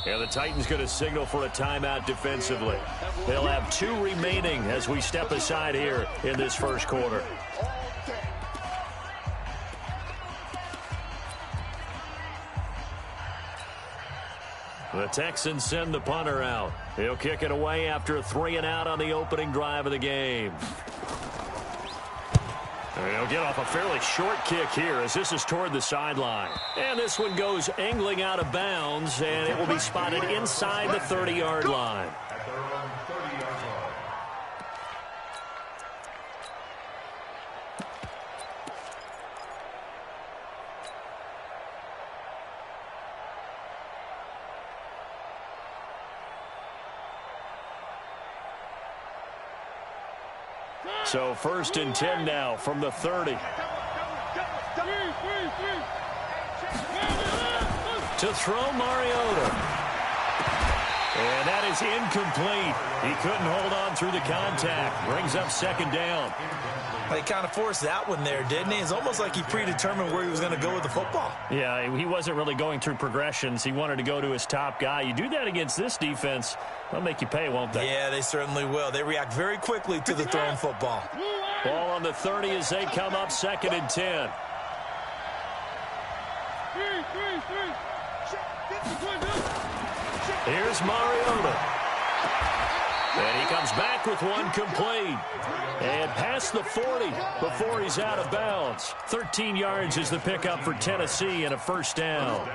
And the Titans going to signal for a timeout defensively. They'll have 2 remaining as we step aside here in this first quarter. The Texans send the punter out. He'll kick it away after a 3-and-out on the opening drive of the game. He'll get off a fairly short kick here as this is toward the sideline. And this one goes angling out of bounds, and it will be spotted inside the 30-yard line. So 1st and 10 now from the 30. To throw Mariota. And that is incomplete. He couldn't hold on through the contact. Brings up 2nd down. He kind of forced that one there, didn't he? It's almost like he predetermined where he was going to go with the football. Yeah, he wasn't really going through progressions. He wanted to go to his top guy. You do that against this defense, they'll make you pay, won't they? Yeah, they certainly will. They react very quickly to the thrown football. Ball on the 30 as they come up 2nd and 10. Here's Mariota. And he comes back with one complete. And past the 40 before he's out of bounds. 13 yards is the pickup for Tennessee and a 1st down.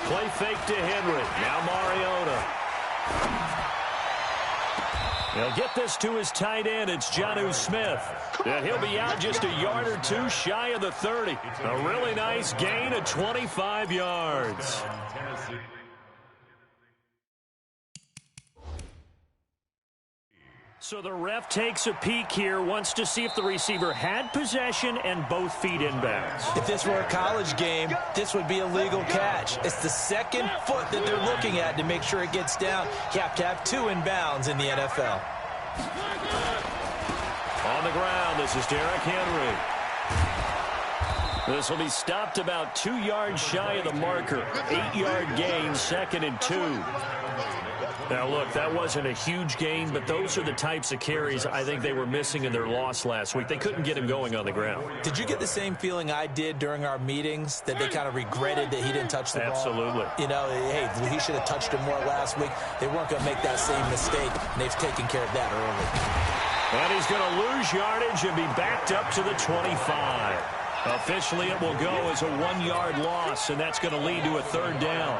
Play fake to Henry. Now Mariota. He'll get this to his tight end. It's Jonnu Smith. And he'll be out just a yard or 2 shy of the 30. A really nice gain of 25 yards. So the ref takes a peek here, wants to see if the receiver had possession and both feet inbounds. If this were a college game, this would be a legal catch. It's the 2nd foot that they're looking at to make sure it gets down. You have to have 2 inbounds in the NFL. On the ground, this is Derrick Henry. This will be stopped about 2 yards shy of the marker. 8-yard gain, 2nd and 2. Now, look, that wasn't a huge gain, but those are the types of carries I think they were missing in their loss last week. They couldn't get him going on the ground. Did you get the same feeling I did during our meetings, that they kind of regretted that he didn't touch the ball? Absolutely. You know, hey, he should have touched it more last week. They weren't going to make that same mistake, and they've taken care of that early. And he's going to lose yardage and be backed up to the 25. Officially, it will go as a 1-yard loss, and that's going to lead to a 3rd down.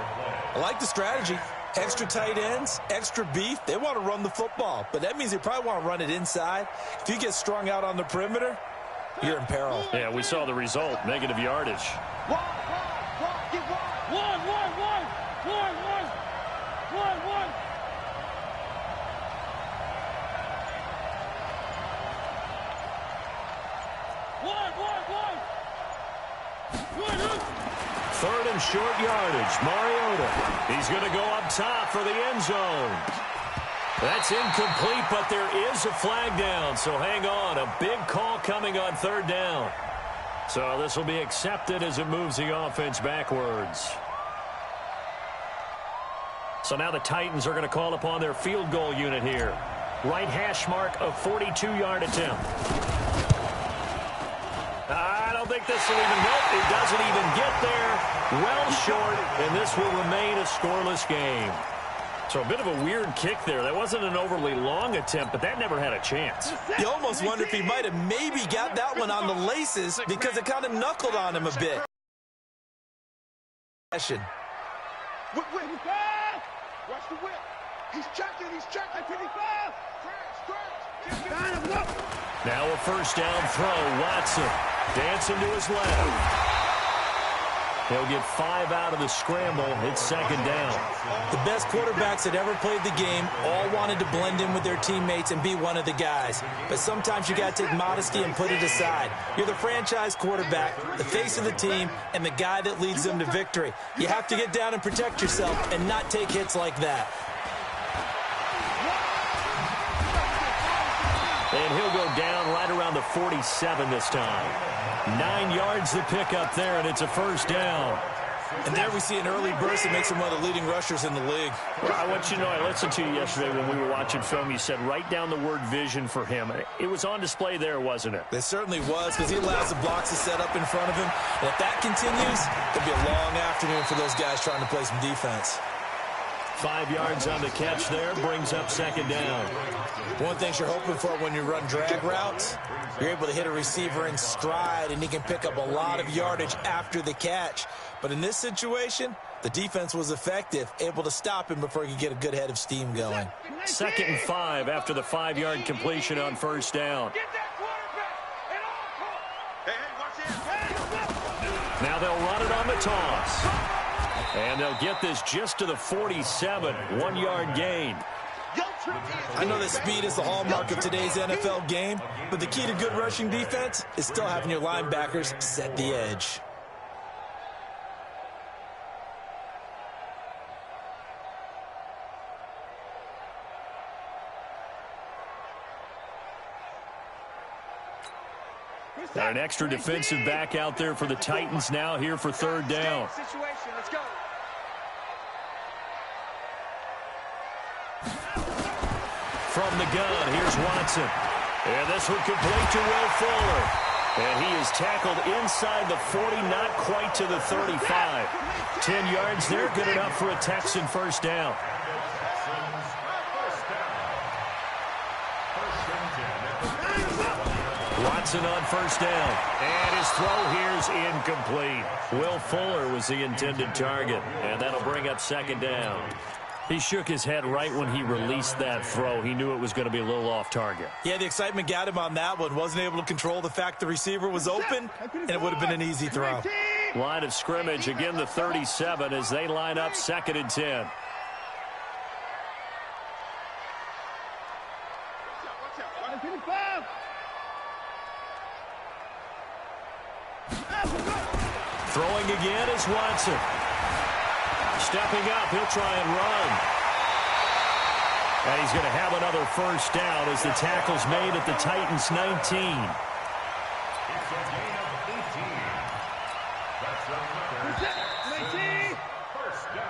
I like the strategy. Extra tight ends, extra beef. They want to run the football, but that means they probably want to run it inside. If you get strung out on the perimeter, you're in peril. Yeah, we saw the result, negative yardage. One. Third and short yardage. Mariota. He's going to go up top for the end zone. That's incomplete, but there is a flag down, so hang on. A big call coming on 3rd down. So this will be accepted as it moves the offense backwards. So now the Titans are going to call upon their field goal unit here. Right hash mark, a 42-yard attempt. I don't think this will even go. It doesn't even get there. Well short, and this will remain a scoreless game. So a bit of a weird kick there. That wasn't an overly long attempt, but that never had a chance. You almost wonder if he might have maybe got that one on the laces because it kind of knuckled on him a bit. Watch the whip. He's checking. 55. Now a 1st down throw. Watson dancing to his left. He'll get 5 out of the scramble. It's second down. The best quarterbacks that ever played the game all wanted to blend in with their teammates and be one of the guys. But sometimes you got to take modesty and put it aside. You're the franchise quarterback, the face of the team, and the guy that leads them to victory. You have to get down and protect yourself and not take hits like that. And he'll go down right around the 47 this time. 9 yards to pick up there, and it's a first down. And there we see an early burst that makes him one of the leading rushers in the league. Well, I want you to know, I listened to you yesterday when we were watching film. You said write down the word vision for him. It was on display there, wasn't it? It certainly was, because he allows the blocks to set up in front of him. And if that continues, it'll be a long afternoon for those guys trying to play some defense. 5 yards on the catch there, brings up second down. One thing you're hoping for when you run drag routes, you're able to hit a receiver in stride, and he can pick up a lot of yardage after the catch. But in this situation, the defense was effective, able to stop him before he could get a good head of steam going. 2nd and 5 after the 5-yard completion on first down. Now they'll run it on the toss. And they'll get this just to the 47, 1-yard gain. I know that speed is the hallmark of today's NFL game, but the key to good rushing defense is still having your linebackers set the edge. Got an extra defensive back out there for the Titans now here for third down. Let's go. From the gun, here's Watson. And this one complete to Will Fuller. And he is tackled inside the 40, not quite to the 35. 10 yards there, good enough for a Texan first down. Watson on first down. And his throw here is incomplete. Will Fuller was the intended target. And that'll bring up second down. He shook his head right when he released that throw. He knew it was going to be a little off target. Yeah, the excitement got him on that one. Wasn't able to control the fact the receiver was open, and it would have been an easy throw. Line of scrimmage, again the 37 as they line up 2nd and 10. Throwing again is Watson. Stepping up, he'll try and run. And he's going to have another first down as the tackle's made at the Titans' 19.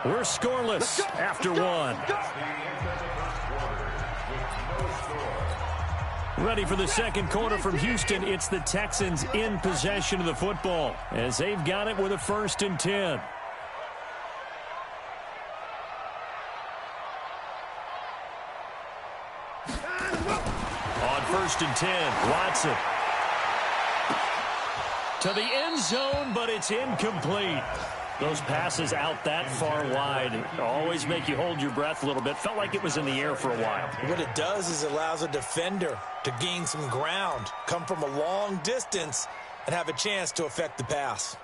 We're scoreless after one. Ready for the second quarter from Houston. It's the Texans in possession of the football as they've got it with a 1st and 10. On 1st and 10, Watson. To the end zone, but it's incomplete. Those passes out that far wide always make you hold your breath a little bit. Felt like it was in the air for a while. What it does is it allows a defender to gain some ground, come from a long distance, and have a chance to affect the pass.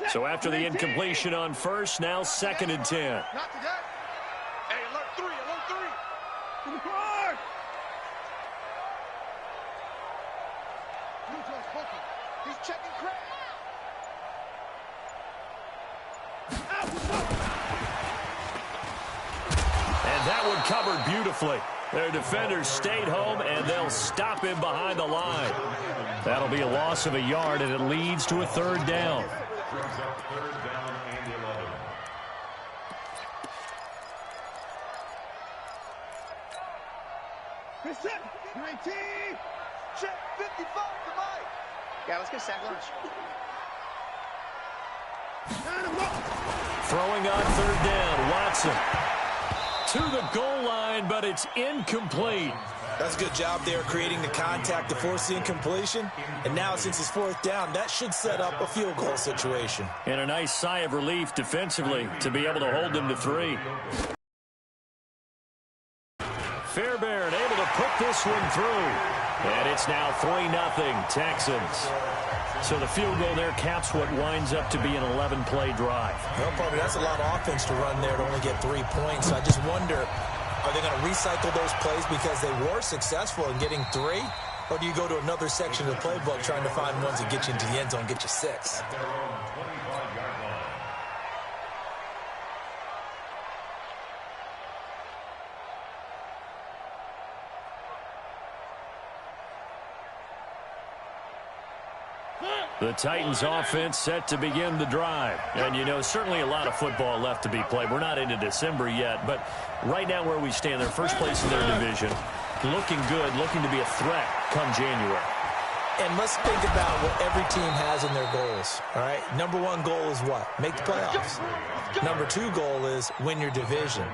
So after the incompletion on first, now 2nd and 10. Not today. Hey, alert 3, alert 3. To the guard. He's checking crack. And that one covered beautifully. Their defenders stayed home, and they'll stop him behind the line. That'll be a loss of a yard, and it leads to a 3rd down. Brings up 3rd down and 11. Reset. 19. Check 55 to Mike. Yeah, let's go sack lunch. Throwing on 3rd down, Watson. To the goal line, but it's incomplete. That's a good job there creating the contact to force the incompletion. And now since it's 4th down, that should set up a field goal situation. And a nice sigh of relief defensively to be able to hold them to 3. Fairbairn able to put this one through. And it's now 3-0 Texans. So the field goal there caps what winds up to be an 11-play drive. Well, probably that's a lot of offense to run there to only get 3 points. I just wonder, are they going to recycle those plays because they were successful in getting 3? Or do you go to another section of the playbook trying to find ones that get you into the end zone, get you 6? The Titans offense set to begin the drive. And, you know, certainly a lot of football left to be played. We're not into December yet, but right now where we stand, they're first place in their division. Looking good, looking to be a threat come January. And let's think about what every team has in their goals, all right? Number 1 goal is what? Make the playoffs. Number 2 goal is win your division.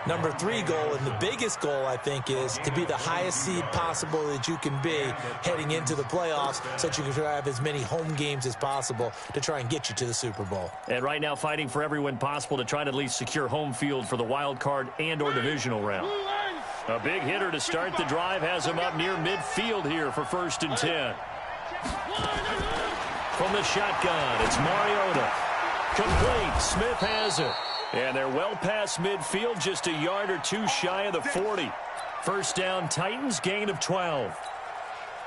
Number 3 goal, and the biggest goal, I think, is to be the highest seed possible that you can be heading into the playoffs so that you can have as many home games as possible to try and get you to the Super Bowl. And right now fighting for every win possible to try to at least secure home field for the wild card and or divisional round. A big hitter to start the drive has him up near midfield here for 1st and 10. From the shotgun, it's Mariota. Complete. Smith has it. And they're well past midfield, just a yard or 2 shy of the 40. First down, Titans, gain of 12.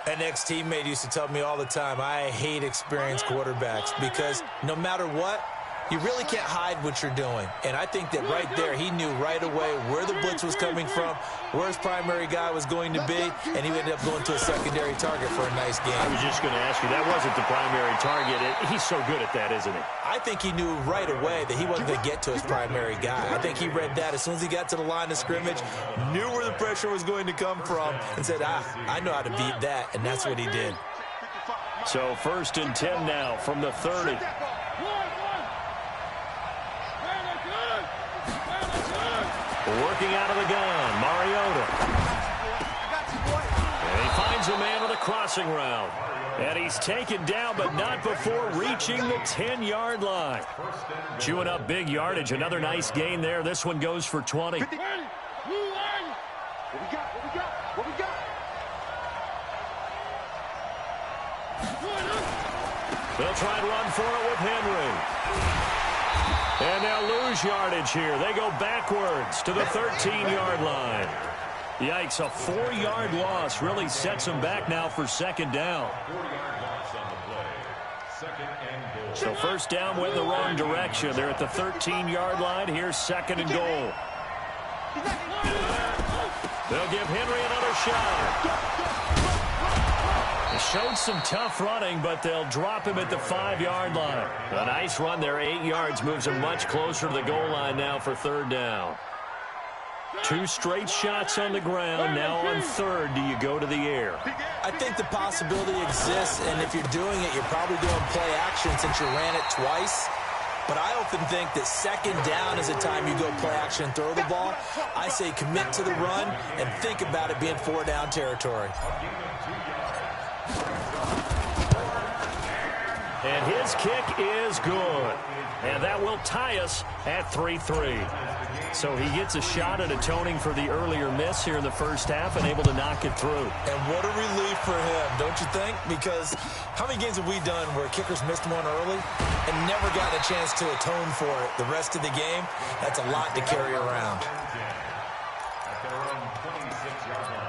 An ex-teammate used to tell me all the time, I hate experienced quarterbacks because no matter what, you really can't hide what you're doing. And I think that right there, he knew right away where the blitz was coming from, where his primary guy was going to be, and he ended up going to a secondary target for a nice game. I was just going to ask you, that wasn't the primary target. He's so good at that, isn't he? I think he knew right away that he wasn't going to get to his primary guy. I think he read that as soon as he got to the line of scrimmage, knew where the pressure was going to come from, and said, I know how to beat that, and that's what he did. So 1st and 10 now from the 30. Working out of the gun, Mariota. And he finds a man on the crossing route. And he's taken down, but not before reaching the 10-yard line. Chewing up big yardage. Another nice gain there. This one goes for 20. What we got? What we got? They'll try and run for it with Henry. And they'll lose yardage here. They go backwards to the 13-yard line. Yikes, a 4-yard loss really sets them back now for 2nd down. 4-yard loss on the play. 2nd and goal. So 1st down went in the wrong direction. They're at the 13-yard line. Here's 2nd and goal. They'll give Henry another shot. They showed some tough running, but they'll drop him at the 5-yard line. A nice run there, 8 yards, moves him much closer to the goal line now for 3rd down. 2 straight shots on the ground. Now on 3rd, do you go to the air? I think the possibility exists, and if you're doing it, you're probably doing play action since you ran it twice. But I often think that 2nd down is a time you go play action and throw the ball. I say commit to the run and think about it being 4-down territory. And his kick is good. And that will tie us at 3-3. So he gets a shot at atoning for the earlier miss here in the first half and able to knock it through. And what a relief for him, don't you think? Because how many games have we done where kickers missed one early and never gotten a chance to atone for it the rest of the game? That's a lot to carry around. At their own 26-yard line.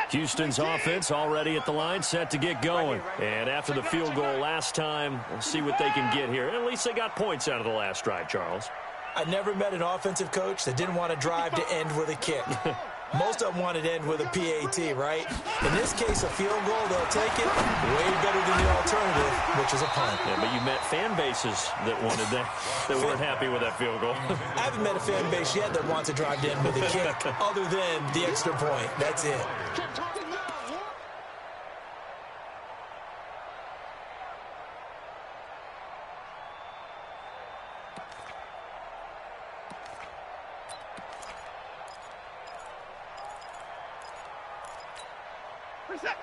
Houston's offense already at the line, set to get going. And after the field goal last time, we'll see what they can get here. At least they got points out of the last drive, Charles. I never met an offensive coach that didn't want to drive to end with a kick. Most of them wanted to end with a PAT, right? In this case, a field goal, they'll take it way better than the alternative, which is a punt. Yeah, but you met fan bases that wanted that, that weren't happy with that field goal. I haven't met a fan base yet that wants to drive to end with a kick other than the extra point. That's it.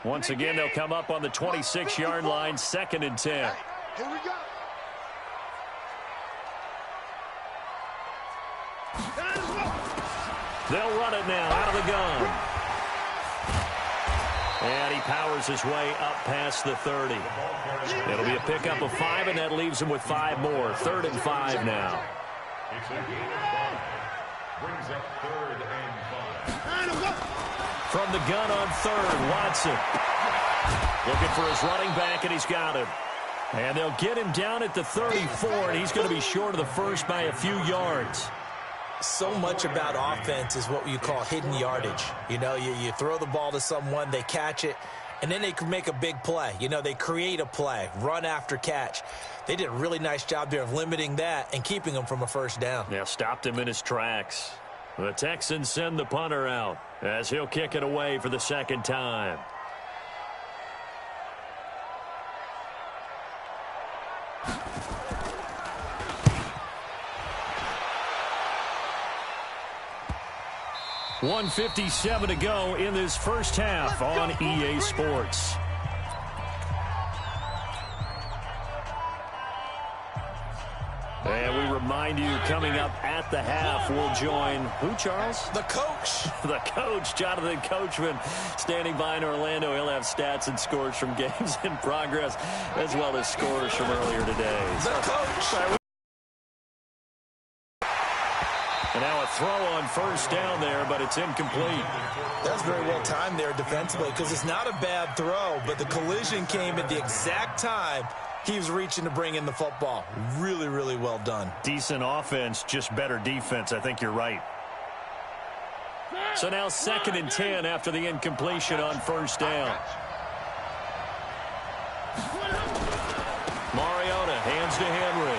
Once again, they'll come up on the 26-yard line, 2nd and 10. Here we go. They'll run it now out of the gun. And he powers his way up past the 30. It'll be a pickup of 5, and that leaves him with 5 more. 3rd and 5 now. It's a gain of 5. Brings up 3rd and 5. From the gun on 3rd, Watson. Looking for his running back, and he's got him. And they'll get him down at the 34, and he's going to be short of the first by a few yards. So much about offense is what you call hidden yardage. You know, you throw the ball to someone, they catch it, and then they can make a big play. You know, they create a play, run after catch. They did a really nice job there of limiting that and keeping him from a first down. Yeah, stopped him in his tracks. The Texans send the punter out as he'll kick it away for the 2nd time. .157 to go in this first half on EA Sports. And we remind you, coming up at the half, we'll join who, Charles? The coach. The coach, Jonathan Coachman, standing by in Orlando. He'll have stats and scores from games in progress, as well as scores from earlier today. The coach. And now a throw on first down there, but it's incomplete. That's very well timed there defensively, because it's not a bad throw, but the collision came at the exact time he was reaching to bring in the football. Really, really well done. Decent offense, just better defense. I think you're right. So now 2nd and 10 after the incompletion on first down. Mariota hands to Henry.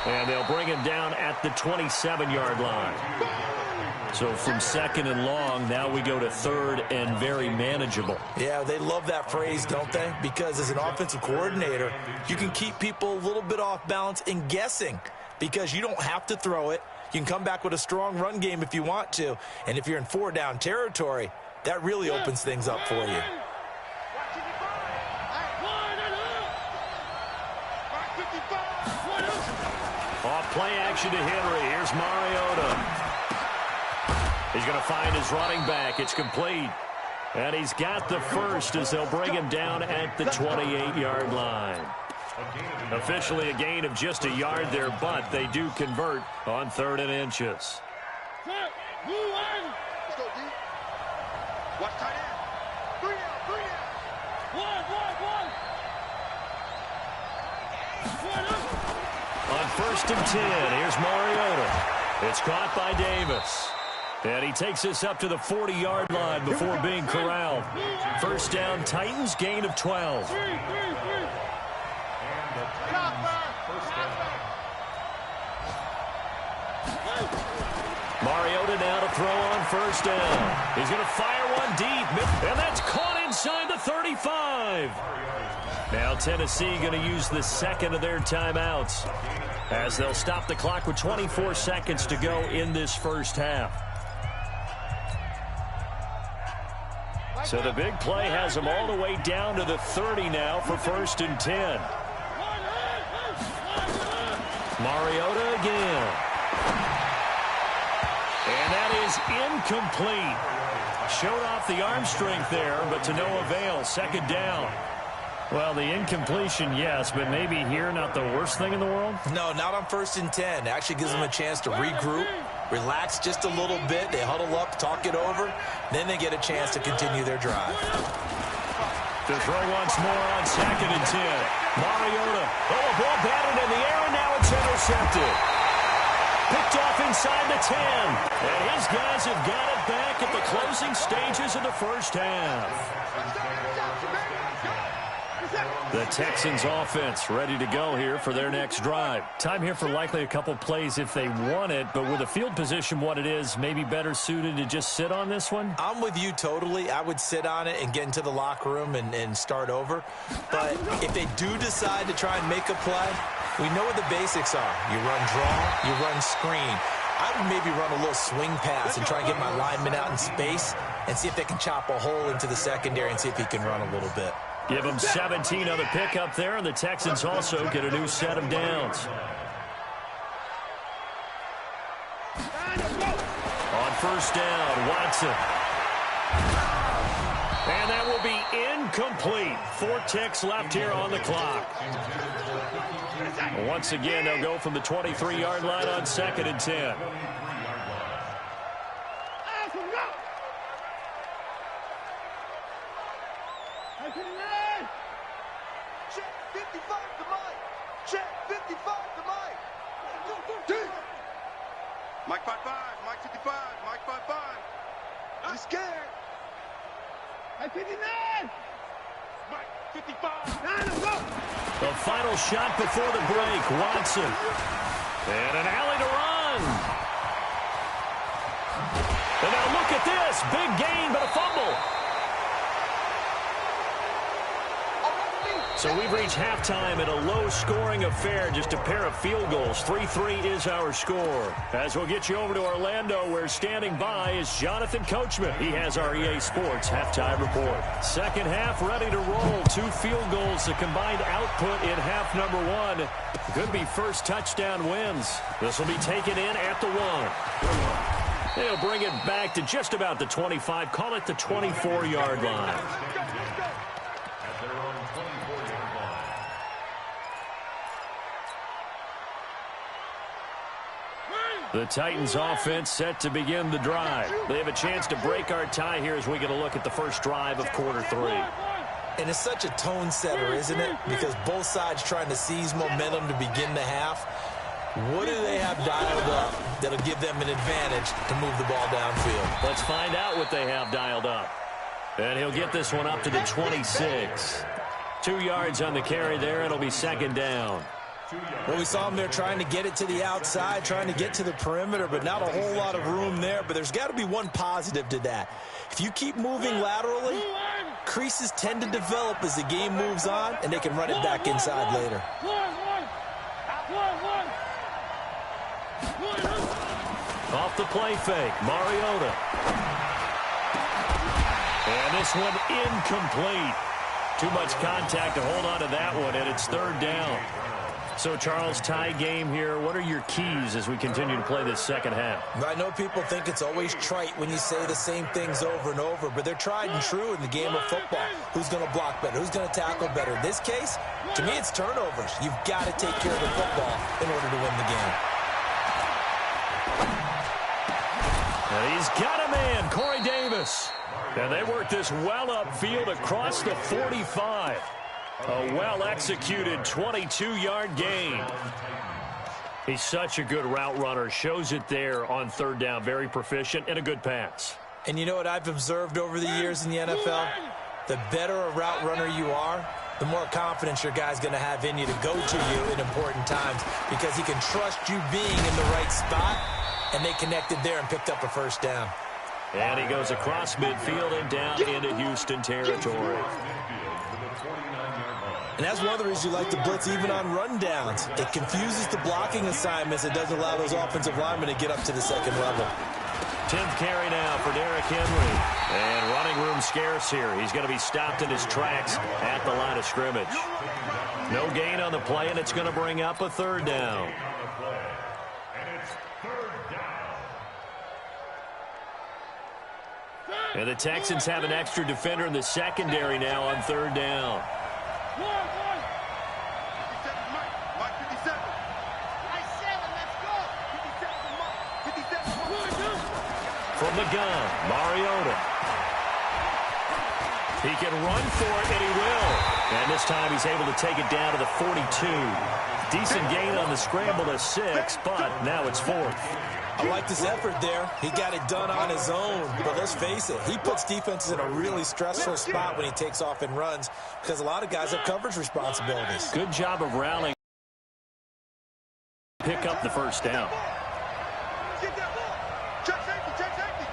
And they'll bring him down at the 27-yard line. So from 2nd and long, now we go to 3rd and very manageable. Yeah, they love that phrase, don't they? Because as an offensive coordinator, you can keep people a little bit off balance and guessing because you don't have to throw it. You can come back with a strong run game if you want to. And if you're in 4-down territory, that really opens things up for you. Off play action to Henry. Here's Mariota. He's going to find his running back. It's complete. And he's got the first as they'll bring him down at the 28-yard line. Officially a gain of just a yard there, but they do convert on 3rd and inches. Let's go, D. Watch tight end. 3 out, 3 out. On 1st and 10, here's Mariota. It's caught by Davis. And he takes us up to the 40-yard line before being corralled. First down, Titans, gain of 12. Mariota now to throw on first down. He's going to fire one deep, and that's caught inside the 35. Now Tennessee going to use the 2nd of their timeouts as they'll stop the clock with 24 seconds to go in this first half. So the big play has them all the way down to the 30 now for 1st and 10. Mariota again. And that is incomplete. Showed off the arm strength there, but to no avail. 2nd down. Well, the incompletion, yes, but maybe here not the worst thing in the world? No, not on 1st and 10. It actually gives them a chance to regroup, relax just a little bit. They huddle up, talk it over. Then they get a chance to continue their drive. To throw once more on 2nd and 10. Mariota. Oh, a ball batted in the air, and now it's intercepted. Picked off inside the 10. And his guys have got it back at the closing stages of the first half. The Texans offense ready to go here for their next drive. Time here for likely a couple plays if they want it, but with the field position what it is, maybe better suited to just sit on this one? I'm with you totally. I would sit on it and get into the locker room and start over. But if they do decide to try and make a play, we know what the basics are. You run draw, you run screen. I would maybe run a little swing pass and try and get my lineman out in space and see if they can chop a hole into the secondary and see if he can run a little bit. Give him 17 on the pickup there, and the Texans also get a new set of downs. On first down, Watson. And that will be incomplete. 4 ticks left here on the clock. Once again, they'll go from the 23-yard line on 2nd and 10. Mike 5-5, Mike 55, Mike 5-5. I'm scared. Mike 59. Mike 55. The final shot before the break, Watson. And an alley to run. And now look at this. Big gain, but a fumble. So we've reached halftime in a low-scoring affair, just a pair of field goals. 3-3 is our score. As we'll get you over to Orlando, where standing by is Jonathan Coachman. He has our EA Sports halftime report. Second half ready to roll. 2 field goals, the combined output in half number 1. Could be first touchdown wins. This will be taken in at the 1. They'll bring it back to just about the 25. Call it the 24-yard line. The Titans offense set to begin the drive. They have a chance to break our tie here as we get a look at the first drive of quarter 3. And it's such a tone setter, isn't it? Because both sides trying to seize momentum to begin the half. What do they have dialed up that'll give them an advantage to move the ball downfield? Let's find out what they have dialed up. And he'll get this one up to the 26. 2 yards on the carry there. It'll be 2nd down. Well, we saw him there trying to get it to the outside, trying to get to the perimeter, but not a whole lot of room there. But there's got to be one positive to that. If you keep moving laterally, creases tend to develop as the game moves on, and they can run it back inside later. Off the play fake, Mariota. And this one incomplete. Too much contact to hold on to that one, and it's 3rd down. So, Charles, tie game here. What are your keys as we continue to play this second half? I know people think it's always trite when you say the same things over and over, but they're tried and true in the game of football. Who's going to block better? Who's going to tackle better? In this case, to me, it's turnovers. You've got to take care of the football in order to win the game. And he's got a man, Corey Davis. And they work this well upfield across the 45. A well-executed 22-yard gain. He's such a good route runner. Shows it there on 3rd down. Very proficient and a good pass. And you know what I've observed over the years in the NFL? The better a route runner you are, the more confidence your guy's going to have in you to go to you in important times because he can trust you being in the right spot, and they connected there and picked up a 1st down. And he goes across midfield and down into Houston territory. And that's one of the reasons you like to blitz even on rundowns. It confuses the blocking assignments. It doesn't allow those offensive linemen to get up to the 2nd level. 10th carry now for Derrick Henry. And running room scarce here. He's going to be stopped in his tracks at the line of scrimmage. No gain on the play, and it's going to bring up a 3rd down. And the Texans have an extra defender in the secondary now on 3rd down. From the gun, Mariota. He can run for it, and he will. And this time he's able to take it down to the 42. Decent gain on the scramble to 6, but now it's 4th. I like this effort there. He got it done on his own. But let's face it, he puts defenses in a really stressful spot when he takes off and runs because a lot of guys have coverage responsibilities. Good job of rallying. Pick up the 1st down. Get that ball. Check safety, check safety.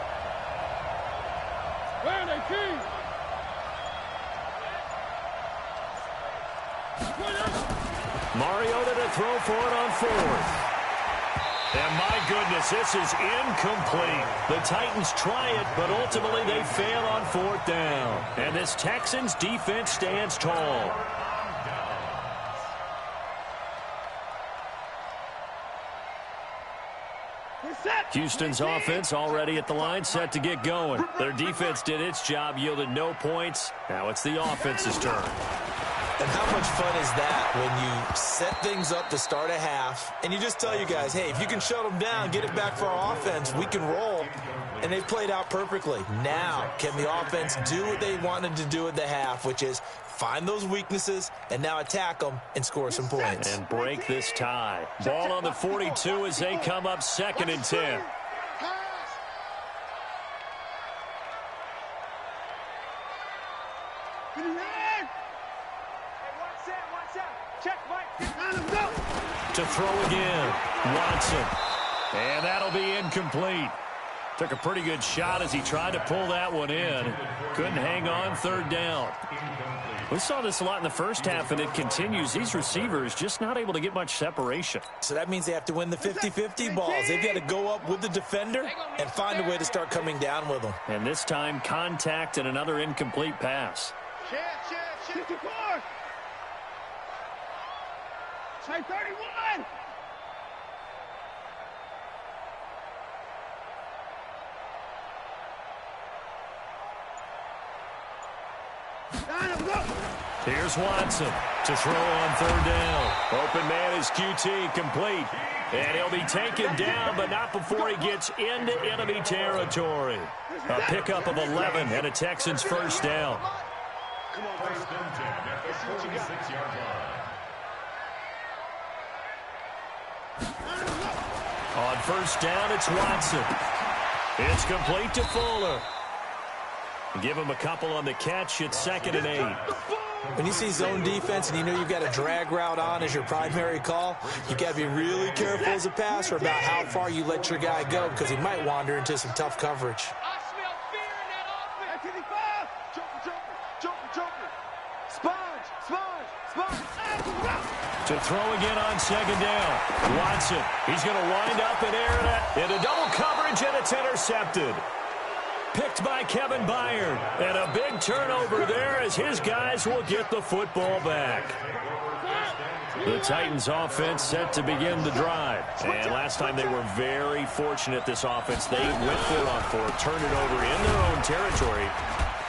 Where are they, King? Mariota to throw for it on 4th. And my goodness, this is incomplete. The Titans try it, but ultimately they fail on 4th down. And this Texans defense stands tall. Houston's offense already at the line, set to get going. Their defense did its job, yielded no points. Now it's the offense's turn. And how much fun is that when you set things up to start a half, and you just tell you guys, hey, if you can shut them down, get it back for our offense, we can roll. And they've played out perfectly. Now, can the offense do what they wanted to do at the half, which is find those weaknesses and now attack them and score some points. And break this tie. Ball on the 42 as they come up 2nd and 10. To throw again, Watson. And that'll be incomplete. Took a pretty good shot as he tried to pull that one in. Couldn't hang on 3rd down. We saw this a lot in the first half, and it continues. These receivers just not able to get much separation. So that means they have to win the 50-50 balls. They've got to go up with the defender and find a way to start coming down with them. And this time, contact and another incomplete pass. Try 31. Here's Watson to throw on 3rd down. Open man is QT, complete. And he'll be taken down, but not before he gets into enemy territory. A pickup of 11 and a Texans 1st down. Come on, 1st and 10 at the 46-yard line. On 1st down, it's Watson. It's complete to Fuller. Give him a couple on the catch. It's 2nd and 8. When you see zone defense and you know you've got a drag route on as your primary call, you've got to be really careful as a passer about how far you let your guy go because he might wander into some tough coverage. To throw again on 2nd down. Watson, he's going to wind up in air into double coverage, and it's intercepted. Picked by Kevin Byard. And a big turnover there as his guys will get the football back. The Titans offense set to begin the drive. And last time they were very fortunate, this offense. They went 4-on-4, turned it over in their own territory,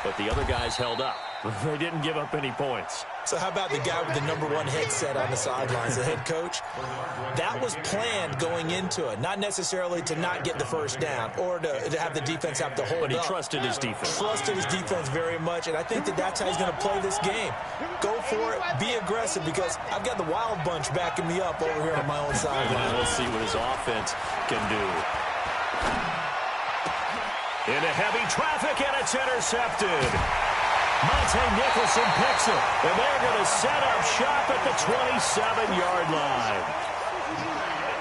but the other guys held up. They didn't give up any points. So how about the guy with the #1 headset on the sidelines, the head coach? That was planned going into it, not necessarily to not get the 1st down or to have the defense have to hold up. But he trusted his defense. Trusted his defense very much, and I think that's how he's going to play this game. Go for it, be aggressive, because I've got the wild bunch backing me up over here on my own sideline. We'll see what his offense can do. Into heavy traffic, and it's intercepted. Monte Nicholson picks it, and they're going to set up shop at the 27-yard line.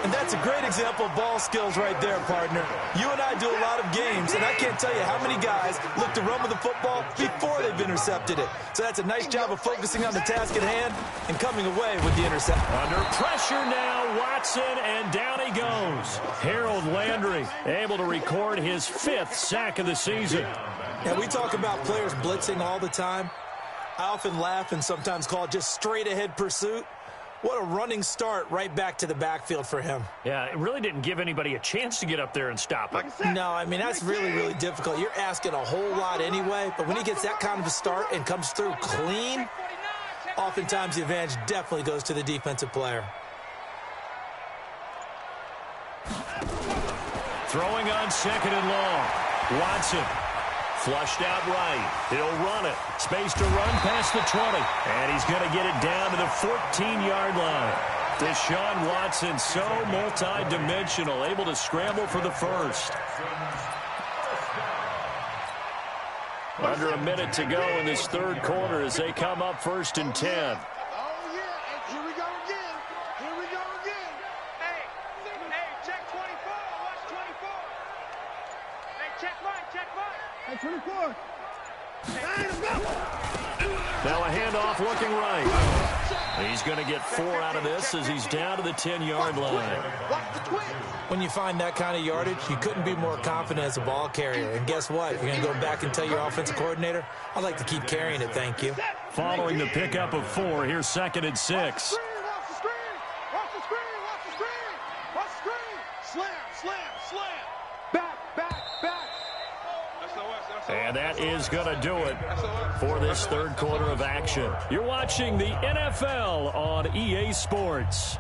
And that's a great example of ball skills right there, partner. You and I do a lot of games, and I can't tell you how many guys look to run with the football before they've intercepted it. So that's a nice job of focusing on the task at hand and coming away with the interception. Under pressure now, Watson, and down he goes. Harold Landry able to record his 5th sack of the season. Now, we talk about players blitzing all the time. I often laugh and sometimes call it just straight-ahead pursuit. What a running start right back to the backfield for him. Yeah, it really didn't give anybody a chance to get up there and stop him. No, I mean, that's really, really difficult. You're asking a whole lot anyway, but when he gets that kind of a start and comes through clean, oftentimes the advantage definitely goes to the defensive player. Throwing on 2nd and long. Watson. Flushed out right. He'll run it. Space to run past the 20. And he's going to get it down to the 14-yard line. Deshaun Watson, so multi-dimensional, able to scramble for the 1st. Under a minute to go in this 3rd quarter as they come up 1st and 10. Now a handoff looking right. He's going to get 4 out of this as he's down to the 10-yard line. When you find that kind of yardage, you couldn't be more confident as a ball carrier. And guess what? You're going to go back and tell your offensive coordinator, I'd like to keep carrying it, thank you. Following the pickup of 4, here's 2nd and 6. Watch the screen. Slam. Back. And that is going to do it for this third quarter of action. You're watching the NFL on EA Sports.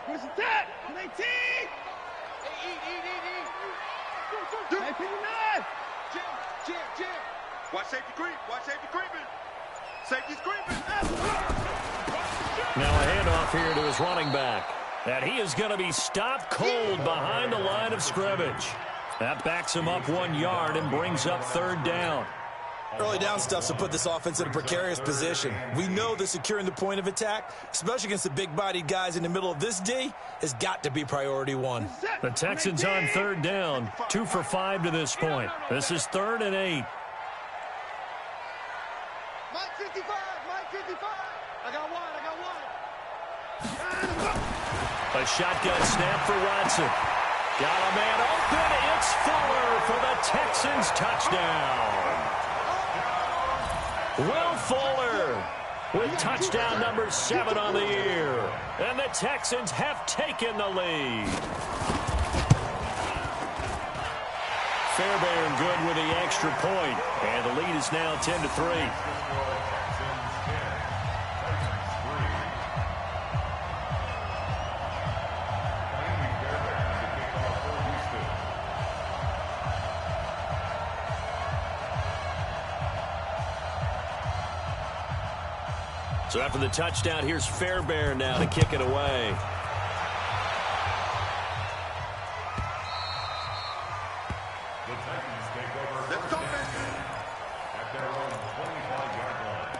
Where's the tap? Can they tee? Hey, eat. Hey, pick him up. Jam. Watch safety creeping. Safety's creeping. Now a handoff here to his running back. And he is going to be stopped cold behind the line of scrimmage. That backs him up 1 yard and brings up 3rd down. Early down stuff to put this offense in a precarious position. We know that securing the point of attack, especially against the big-bodied guys in the middle of this D, has got to be priority 1. The Texans on 3rd down, 2 for 5 to this point. This is 3rd and 8. Mike 55. I got one. A shotgun snap for Watson. Got a man open. It's Fuller for the Texans touchdown. Will Fuller with touchdown number 7 on the year. And the Texans have taken the lead. Fairbairn good with the extra point. And the lead is now 10-3. So after the touchdown, here's Fairbairn now to kick it away. The Titans take over first and 10 at their own 25-yard line.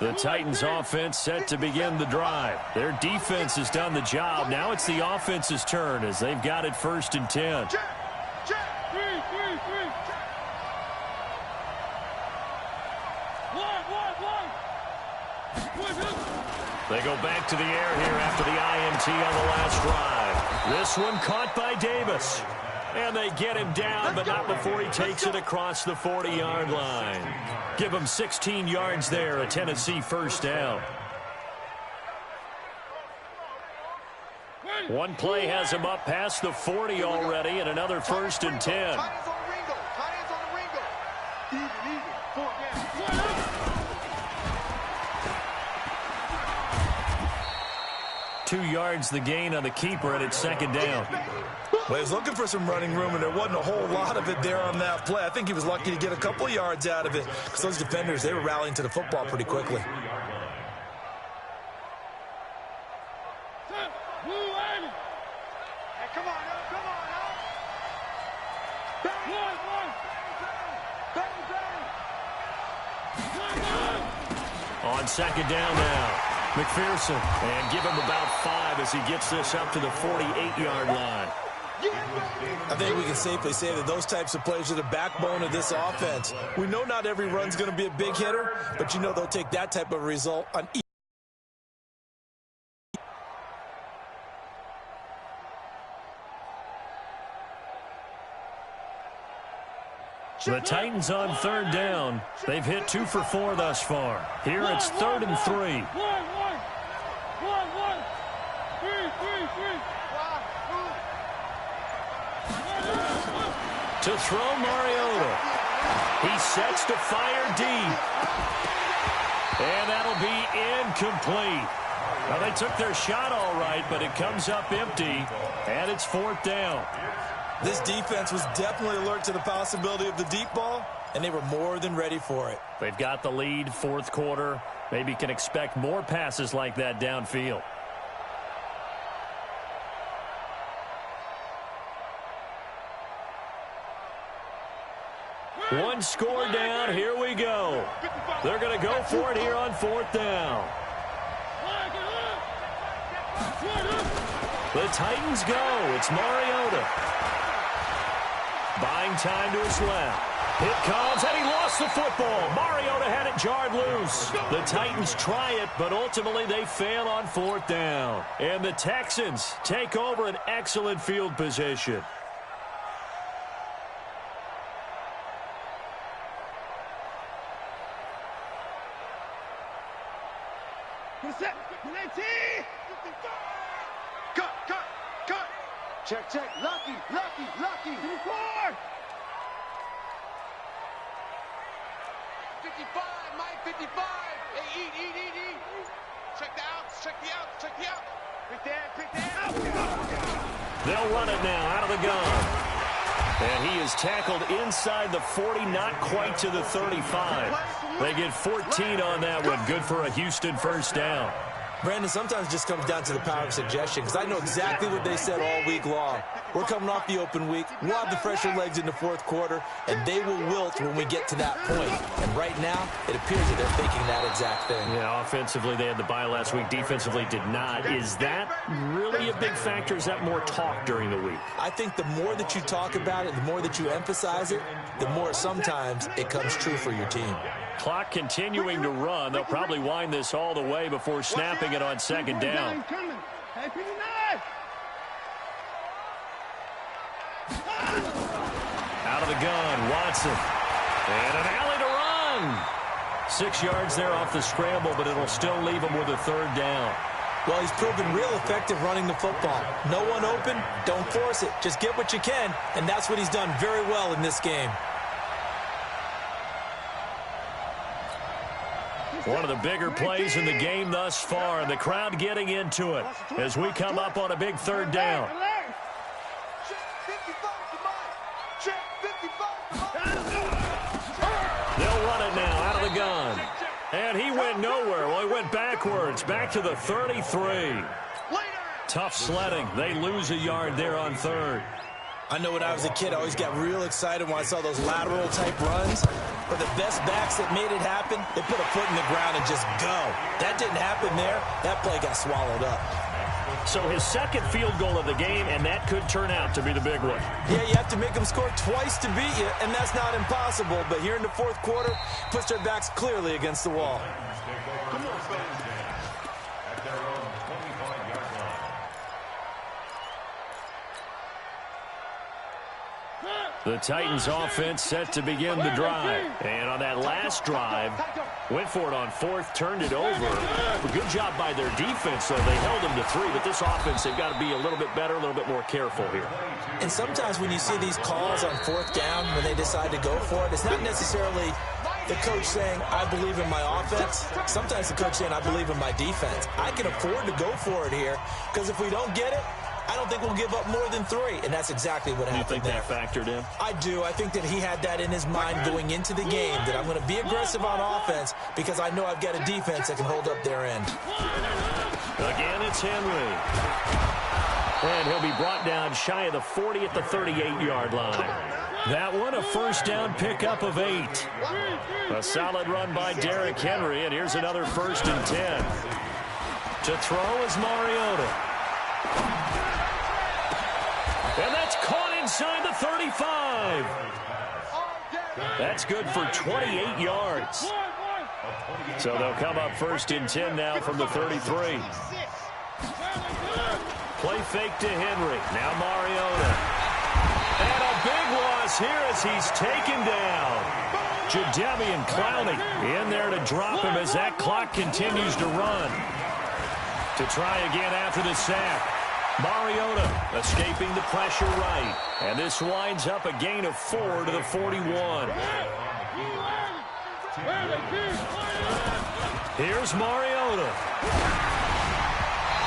The Titans offense set to begin the drive. Their defense has done the job. Now it's the offense's turn as they've got it 1st and 10. They go back to the air here after the INT on the last drive. This one caught by Davis. And they get him down, but not before he takes it across the 40-yard line. Give him 16 yards there, a Tennessee 1st down. One play has him up past the 40 already, and another 1st and 10. Tight ends on the Ringo. Even. 4 down. 2 yards the gain on the keeper, and it's 2nd down. Well, he was looking for some running room, and there wasn't a whole lot of it there on that play. I think he was lucky to get a couple of yards out of it because those defenders, they were rallying to the football pretty quickly. On 2nd down now, McPherson, and give him about 5 as he gets this up to the 48-yard line. I think we can safely say that those types of plays are the backbone of this offense. We know not every run's going to be a big hitter, but you know they'll take that type of result on each. The Titans on 3rd down. They've hit 2 for 4 thus far. Here it's 3rd and 3. To throw Mariota. He sets to fire deep. And that'll be incomplete. Now they took their shot all right, but it comes up empty. And it's 4th down. This defense was definitely alert to the possibility of the deep ball, and they were more than ready for it. They've got the lead, 4th quarter. Maybe can expect more passes like that downfield. One score down. Here we go. They're going to go for it here on 4th down. The Titans go. It's Mariota. Buying time to his left. Hit comes, and he lost the football. Mariota had it jarred loose. The Titans try it, but ultimately they fail on 4th down. And the Texans take over an excellent field position. Check. Lucky. 55, Mike, 55. Hey, eat. Check the outs. Pick that. They'll run it now out of the gun. And he is tackled inside the 40, not quite to the 35. They get 14 on that one. Good for a Houston first down. Brandon, sometimes it just comes down to the power of suggestion, because I know exactly what they said all week long. We're coming off the open week. We'll have the fresher legs in the 4th quarter, and they will wilt when we get to that point. And right now, it appears that they're thinking that exact thing. Yeah, offensively, they had the bye last week. Defensively, did not. Is that really a big factor? Is that more talk during the week? I think the more that you talk about it, the more that you emphasize it, the more sometimes it comes true for your team. Clock continuing to run. They'll probably wind this all the way before snapping it on 2nd down. Out of the gun, Watson. And an alley to run. 6 yards there off the scramble, but it'll still leave him with a 3rd down. Well, he's proven real effective running the football. No one open, don't force it. Just get what you can, and that's what he's done very well in this game. One of the bigger plays in the game thus far, and the crowd getting into it as we come up on a big 3rd down. They'll run it now out of the gun. And he went nowhere. Well, he went backwards, back to the 33. Tough sledding. They lose a yard there on 3rd. I know when I was a kid, I always got real excited when I saw those lateral-type runs. But the best backs that made it happen, they put a foot in the ground and just go. That didn't happen there. That play got swallowed up. So his 2nd field goal of the game, and that could turn out to be the big one. Yeah, you have to make them score twice to beat you, and that's not impossible. But here in the 4th quarter, puts their backs clearly against the wall. The Titans offense set to begin the drive. And on that last drive, went for it on 4th, turned it over. A good job by their defense, though. They held them to 3, but this offense, they've got to be a little bit better, a little bit more careful here. And sometimes when you see these calls on 4th down, when they decide to go for it, it's not necessarily the coach saying, I believe in my offense. Sometimes the coach saying, I believe in my defense. I can afford to go for it here, because if we don't get it, I don't think we'll give up more than 3, and that's exactly what happened there. You think that factored in? I do. I think that he had that in his mind going into the game, that I'm going to be aggressive on offense because I know I've got a defense that can hold up their end. Again, it's Henry. And he'll be brought down shy of the 40 at the 38-yard line. That one, a first down pickup of 8. A solid run by Derrick Henry, and here's another 1st and 10. To throw is Mariota. And that's caught inside the 35. That's good for 28 yards. So they'll come up 1st and 10 now from the 33. Play fake to Henry. Now Mariota. And a big loss here as he's taken down. Jadeveon Clowney in there to drop him as that clock continues to run. To try again after the sack. Mariota escaping the pressure right. And this winds up a gain of 4 to the 41. Here's Mariota.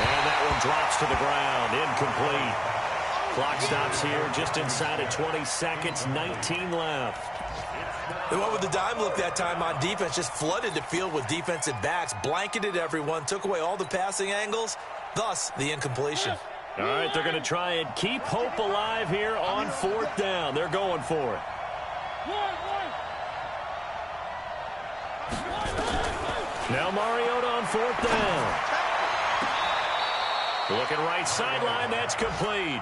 And that one drops to the ground. Incomplete. Clock stops here just inside of 20 seconds. 19 left. They went with the dime look that time on defense, just flooded the field with defensive backs, blanketed everyone, took away all the passing angles, thus the incompletion. All right, they're going to try and keep hope alive here on 4th down. They're going for it. Now Mariota on 4th down. Looking right sideline, that's complete.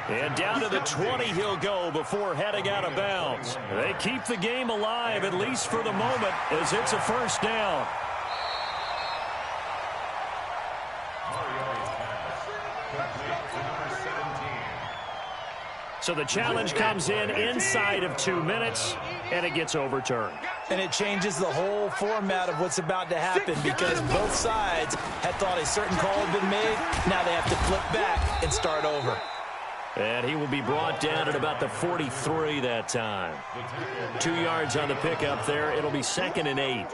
And down to the 20 he'll go before heading out of bounds. They keep the game alive, at least for the moment, as it's a 1st down. So the challenge comes in inside of 2 minutes, and it gets overturned. And it changes the whole format of what's about to happen because both sides had thought a certain call had been made. Now they have to flip back and start over. And he will be brought down at about the 43 that time. 2 yards on the pickup there. It'll be 2nd and 8.